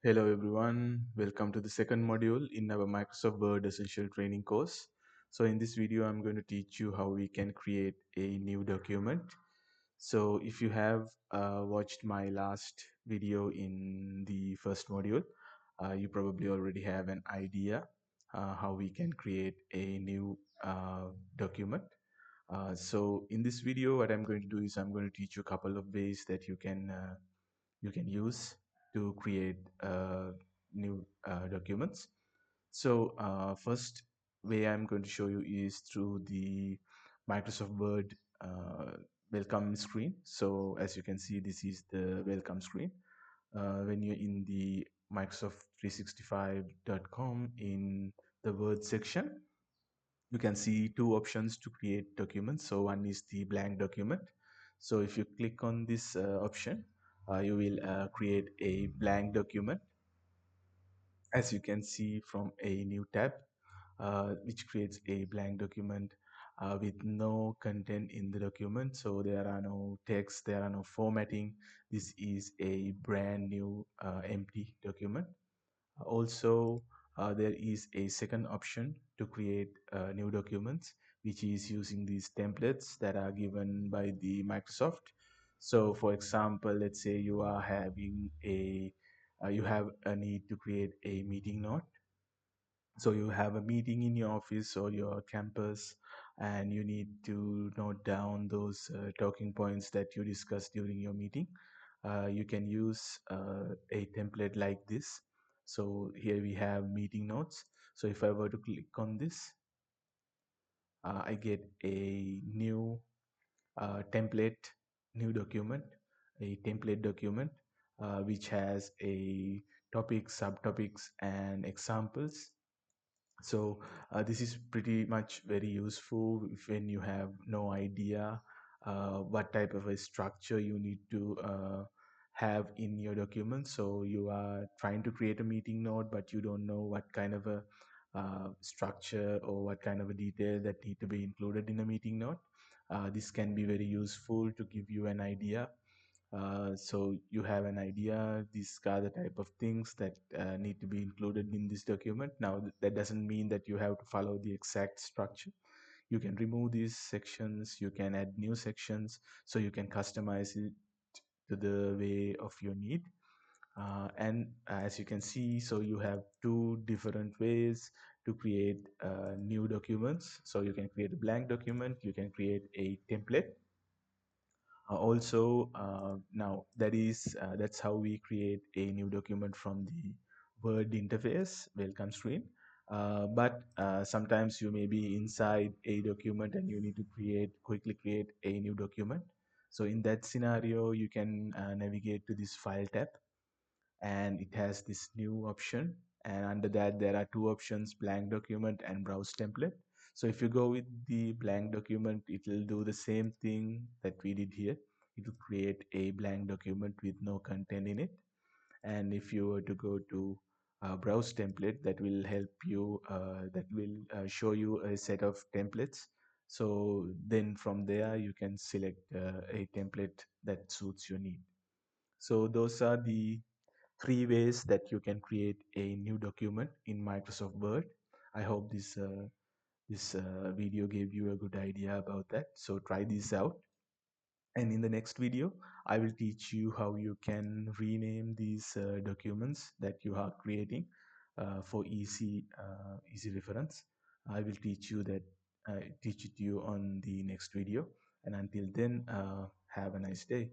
Hello everyone, welcome to the second module in our Microsoft Word Essential Training course. So in this video, I'm going to teach you how we can create a new document. So if you have watched my last video in the first module, you probably already have an idea how we can create a new document. So in this video, what I'm going to do is I'm going to teach you a couple of ways that you can use to create new documents. So first way I'm going to show you is through the Microsoft Word welcome screen. So as you can see, this is the welcome screen. When you're in the Microsoft365.com in the Word section, you can see two options to create documents. So one is the blank document. So if you click on this option, you will create a blank document, as you can see from a new tab, which creates a blank document with no content in the document. So there are no text, there are no formatting. This is a brand new empty document. Also, there is a second option to create new documents, which is using these templates that are given by the Microsoft. So for example, let's say you have a need to create a meeting note. So you have a meeting in your office or your campus, and you need to note down those talking points that you discussed during your meeting. You can use a template like this. So here we have meeting notes. So if I were to click on this, I get a new template, new document, a template document, which has a topic, subtopics, and examples. So this is pretty much very useful when you have no idea what type of a structure you need to have in your document. So you are trying to create a meeting note, but you don't know what kind of a structure or what kind of a detail that need to be included in a meeting note. This can be very useful to give you an idea. So you have an idea, these are the type of things that need to be included in this document. Now that doesn't mean that you have to follow the exact structure. You can remove these sections, you can add new sections, so you can customize it to the way of your need. And as you can see, so you have two different ways to create new documents. So you can create a blank document, you can create a template. Also, now that's how we create a new document from the Word interface welcome screen. But sometimes you may be inside a document and you need to quickly create a new document. So in that scenario, you can navigate to this File tab, and it has this new option, and under that there are two options: blank document and browse template. So if you go with the blank document, it will do the same thing that we did here. It will create a blank document with no content in it. And if you were to go to browse template, that will help you, that will show you a set of templates. So then from there you can select a template that suits your need. So those are the three ways that you can create a new document in Microsoft Word. I hope this video gave you a good idea about that. So try this out. And in the next video, I will teach you how you can rename these documents that you are creating for easy reference. I will teach it to you on the next video. And until then, have a nice day.